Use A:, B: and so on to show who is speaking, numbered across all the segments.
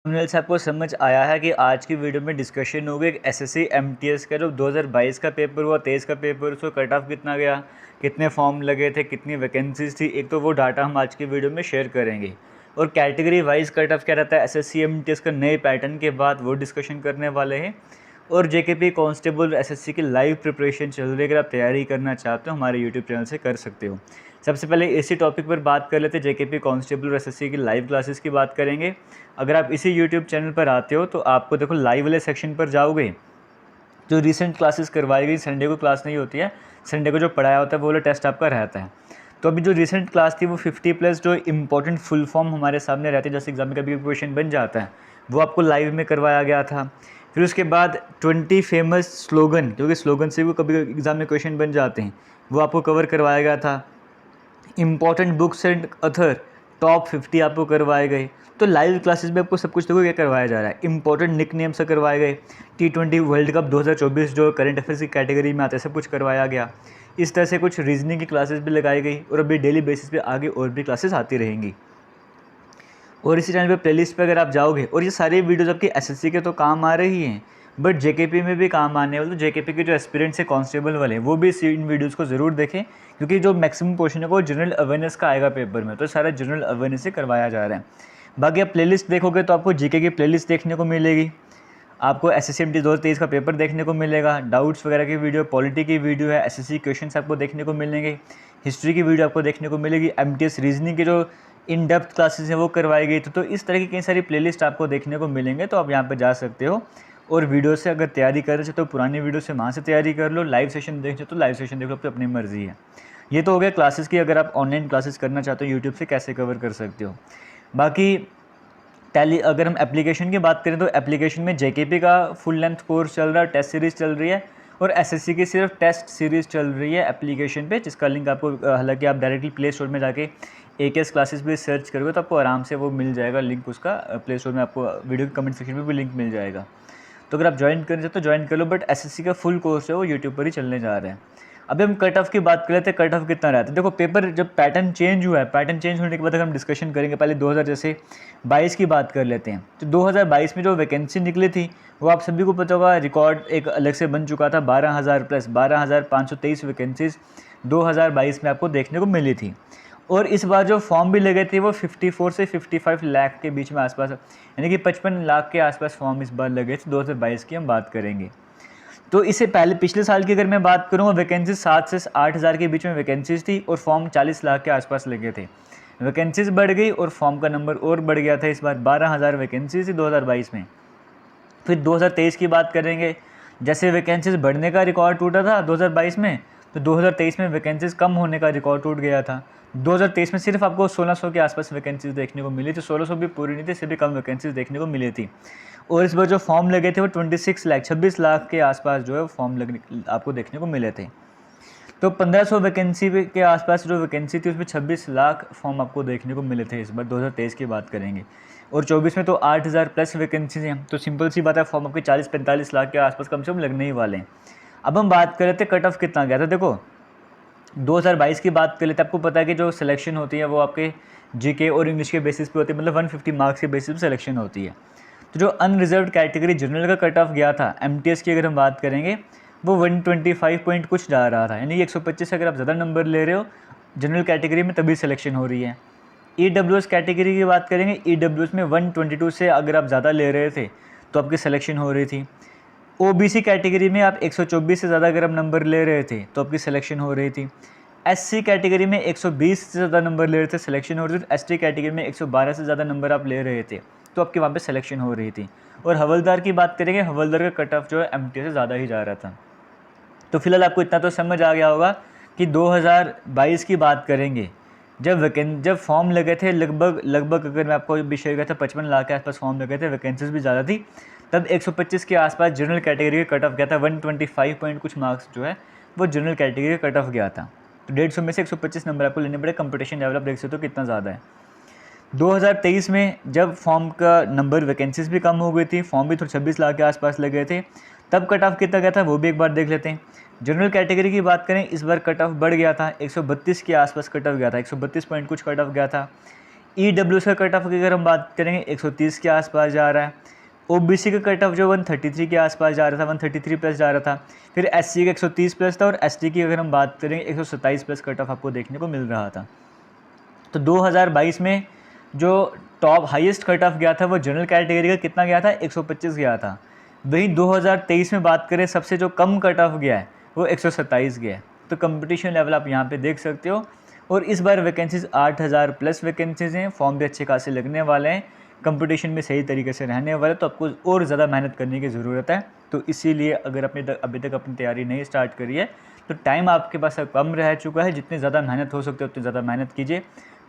A: Thumbnail से आपको समझ आया है कि आज की वीडियो में डिस्कशन होगी एक एसएससी एमटीएस का जो 2022 का पेपर हुआ, 23 का पेपर, उसको कट ऑफ कितना गया, कितने फॉर्म लगे थे, कितनी वैकेंसीज थी, एक तो वो डाटा हम आज की वीडियो में शेयर करेंगे। और कैटेगरी वाइज कट ऑफ क्या रहता है एसएससी एमटीएस का नए पैटर्न के बाद, वो डिस्कशन करने वाले हैं। और जेकेपी कांस्टेबल एसएससी की लाइव प्रिपरेशन चल रही है, अगर आप तैयारी करना चाहते हो हमारे यूट्यूब चैनल से कर सकते हो। सबसे पहले इसी टॉपिक पर बात कर लेते हैं, जेकेपी कांस्टेबल और एसएससी की लाइव क्लासेस की बात करेंगे। अगर आप इसी यूट्यूब चैनल पर आते हो तो आपको देखो लाइव वाले सेक्शन पर जाओगे, जो रिसेंट क्लासेस करवाई गई, संडे को क्लास नहीं होती है, संडे को जो पढ़ाया होता है वो वाला टेस्ट आपका रहता है। तो अभी जो रिसेंट क्लास थी वो 50+ जो इंपॉर्टेंट फुल फॉर्म हमारे सामने रहते हैं, जैसे एग्जाम में कभी क्वेश्चन बन जाता है, वो आपको लाइव में करवाया गया था। फिर उसके बाद 20 फेमस स्लोगन, क्योंकि स्लोगन से भी कभी एग्जाम में क्वेश्चन बन जाते हैं, वो आपको कवर करवाया गया था। Important books and author top 50 आपको करवाए गए। तो लाइव क्लासेस में आपको सब कुछ देखो क्या करवाया जा रहा है, इंपॉर्टेंट निक नेम से करवाए गए, T20 वर्ल्ड कप 2024 जो करंट अफेयर्स की कैटेगरी में आते हैं सब कुछ करवाया गया। इस तरह से कुछ रीजनिंग की क्लासेस भी लगाई गई, और अभी डेली बेसिस पे आगे और भी क्लासेस आती रहेंगी। और इसी चैनल पे प्लेलिस्ट पे अगर आप जाओगे, और ये सारी वीडियोस आपकी एसएससी के तो काम आ रही हैं, बट जेकेपी में भी काम आने वाले, तो जेकेपी के जो एस्पिरेंट्स है कांस्टेबल वाले, वो भी इन वीडियोस को ज़रूर देखें, क्योंकि जो मैक्सिमम पोर्शन है वो जनरल अवेयरनेस का आएगा पेपर में, तो सारा जनरल अवेयरनेस से करवाया जा रहा है। बाकी आप प्लेलिस्ट देखोगे तो आपको जीके की प्लेलिस्ट देखने को मिलेगी, आपको एसएससी एमटी 2023 का पेपर देखने को मिलेगा, डाउट्स वगैरह की वीडियो, पॉलिटी की वीडियो है, एसएससी क्वेश्चंस आपको देखने को मिलेंगे, हिस्ट्री की वीडियो आपको देखने को मिलेगी, एमटीएस रीजनिंग के जो इन डेप्थ क्लासेस हैं वो करवाई गई। तो इस तरह की कई सारी प्लेलिस्ट आपको देखने को मिलेंगे, तो आप यहाँ पर जा सकते हो। और वीडियो से अगर तैयारी कर रहे हो तो पुरानी वीडियो से वहाँ से तैयारी कर लो, लाइव सेशन देख तो लाइव सेशन देख लो, तो अपनी मर्जी है। ये तो हो गया क्लासेस की, अगर आप ऑनलाइन क्लासेस करना चाहते हो यूट्यूब से कैसे कवर कर सकते हो। बाकी टैली अगर हम एप्लीकेशन की बात करें तो एप्लीकेशन में जेकेपी का फुल लेंथ कोर्स चल रहा है, टेस्ट सीरीज़ चल रही है, और एसएससी की सिर्फ टेस्ट सीरीज़ चल रही है एप्लीकेशन पे, जिसका लिंक आपको हालांकि आप डायरेक्टली प्ले स्टोर में जाके AKS क्लासेस भी सर्च करोगे तो आपको आराम से वो मिल जाएगा लिंक उसका, प्ले स्टोर में आपको वीडियो के कमेंट सेक्शन में भी लिंक मिल जाएगा। तो अगर आप ज्वाइन करना चाहते तो ज्वाइन कर लो, बट एसएससी का फुल कोर्स है वो यूट्यूब पर ही चलने जा रहे हैं। अभी हम कट ऑफ की बात कर लेते हैं, कट ऑफ कितना रहता है। देखो पेपर जब पैटर्न चेंज हुआ है, पैटर्न चेंज होने के बाद अगर हम डिस्कशन करेंगे, पहले 2000 जैसे 22 की बात कर लेते हैं। तो 2022 में जो वैकेंसी निकली थी वो आप सभी को पता होगा, रिकॉर्ड एक अलग से बन चुका था, 12,000 प्लस 12,523 वैकेंसीज 2022 में आपको देखने को मिली थी। और इस बार जो फॉर्म भी लगे थे वो 54 से 55 लाख के बीच में आसपास, यानी कि 55 लाख के आसपास फॉर्म इस बार लगे थे। 2022 की हम बात करेंगे। तो इससे पहले पिछले साल की अगर मैं बात करूँ, वैकेंसीज 7 से 8,000 के बीच में वैकेंसीज थी, और फॉर्म 40 लाख के आसपास लगे थे। वैकेंसीज बढ़ गई और फॉर्म का नंबर और बढ़ गया था, इस बार 12,000 वैकेंसीज थी 2022 में। फिर 2023 की बात करेंगे, जैसे वैकेंसीज बढ़ने का रिकॉर्ड टूटा था 2022 में, तो 2023 में वैकेंसीज कम होने का रिकॉर्ड टूट गया था। 2023 में सिर्फ आपको 1600 के आसपास वैकेंसीज देखने को मिली थी, 1600 भी पूरी नहीं थी, इससे भी कम वैकेंसीज देखने को मिली थी। और इस बार जो फॉर्म लगे थे वो 26 लाख के आसपास जो है फॉर्म लगने आपको देखने को मिले थे। तो 1500 वैकेंसी के आसपास जो वैकेंसी थी उसमें 26 लाख फॉर्म आपको देखने को मिले थे इस बार 2023 की बात करेंगे। और 24 में तो 8,000 प्लस वैकेंसीज हैं, तो सिंपल सी बात है फॉर्म आपके 40-45 लाख के आसपास कम से कम लगने ही वाले हैं। अब हम बात कर रहे थे कट ऑफ कितना गया था। देखो 2022 की बात कर लेते हैं, आपको पता है कि जो सिलेक्शन होती है वो आपके जीके और इंग्लिश के बेसिस पे होती है, मतलब 150 मार्क्स के बेसिस पे सिलेक्शन होती है। तो जो अनरिजर्व कैटेगरी जनरल का कट ऑफ गया था एमटीएस की अगर हम बात करेंगे, वो 125 पॉइंट कुछ जा रहा था, यानी 125 से अगर आप ज़्यादा नंबर ले रहे हो जनरल कैटेगरी में तभी सिलेक्शन हो रही है। ईडब्ल्यूएस कैटेगरी की बात करेंगे, ईडब्ल्यूएस में 122 से अगर आप ज़्यादा ले रहे थे तो आपकी सिलेक्शन हो रही थी। ओबीसी कैटेगरी में आप 124 से ज़्यादा अगर आप नंबर ले रहे थे तो आपकी सिलेक्शन हो रही थी। एससी कैटेगरी में 120 से ज़्यादा नंबर ले रहे थे, सिलेक्शन हो रही थी। एसटी कैटेगरी में 112 से ज़्यादा नंबर आप ले रहे थे तो आपके वहाँ पे सिलेक्शन हो रही थी। और हवलदार की बात करेंगे, हवलदार का कट ऑफ जो है एमटी से ज़्यादा ही जा रहा था। तो फिलहाल आपको इतना तो समझ आ गया होगा कि 2022 की बात करेंगे, जब फॉर्म लगे थे लगभग अगर मैं आपको भी शेयर किया था 55 लाख के आसपास फॉर्म लगे थे, वैकेंसीज भी ज़्यादा थी, तब 125 के आसपास जनरल कैटेगरी का कट ऑफ गया था। 125 पॉइंट कुछ मार्क्स जो है वो जनरल कैटेगरी का कट ऑफ गया था। तो 150 में से 125 नंबर आपको लेने पड़े। कंपटीशन लेवल आप देख सकते हो कितना ज़्यादा है। 2023 में जब फॉर्म का नंबर वैकेंसीज भी कम हो गई थी, फॉर्म भी थोड़े 26 लाख के आसपास लगे थे, तब कट ऑफ कितना गया था वो भी एक बार देख लेते हैं। जनरल कैटेगरी की बात करें, इस बार कट ऑफ बढ़ गया था, 132 के आसपास कट ऑफ गया था, 132 पॉइंट कुछ कट ऑफ गया था। EWS का कट ऑफ की अगर हम बात करेंगे 130 के आसपास जा रहा है। OBC का कट ऑफ जो 133 के आसपास जा रहा था, 133 प्लस जा रहा था। फिर SC का 130 प्लस था, और ST की अगर हम बात करेंगे 127 प्लस कट ऑफ आपको देखने को मिल रहा था। तो 2022 में जो टॉप हाईएस्ट कट ऑफ गया था वो जनरल कैटेगरी का कितना गया था, 125 गया था। वहीं 2023 में बात करें सबसे जो कम कट ऑफ गया है वो 127 गया है। तो कंपटीशन लेवल आप यहाँ पे देख सकते हो। और इस बार वैकेंसीज 8000 प्लस वैकेंसीज हैं, फॉर्म भी अच्छे खासे लगने वाले हैं, कंपटीशन में सही तरीके से रहने वाले, तो आपको और ज़्यादा मेहनत करने की ज़रूरत है। तो इसीलिए अगर आपने अभी तक अपनी तैयारी नहीं स्टार्ट करी है तो टाइम आपके पास कम रह चुका है, जितनी ज़्यादा मेहनत हो सकती है उतनी ज़्यादा मेहनत कीजिए,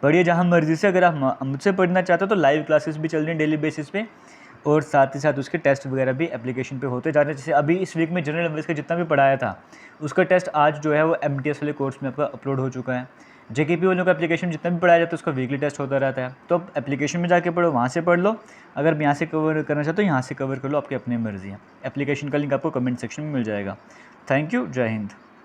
A: पढ़िए जहाँ मर्जी से। अगर आप मुझसे पढ़ना चाहते हो तो लाइव क्लासेस भी चल रही हैं डेली बेसिस पे, और साथ ही साथ उसके टेस्ट वगैरह भी एप्लीकेशन पे होते जा रहे हैं। जैसे अभी इस वीक में जनरल अवेयरनेस का जितना भी पढ़ाया था उसका टेस्ट आज जो है वो MTS वाले कोर्स में आपका अपलोड हो चुका है। JKP वालों का एप्लीकेशन जितना भी पढ़ाया जाता है उसका वीकली टेस्ट होता रहता है। तो आप एप्लीकेशन में जाके पढ़ो, वहाँ से पढ़ लो। अगर यहाँ से कवर करना चाहते हो यहाँ से कवर कर लो, आपकी अपनी मर्जी है। एप्लीकेशन का लिंक आपको कमेंट सेक्शन में मिल जाएगा। थैंक यू, जय हिंद।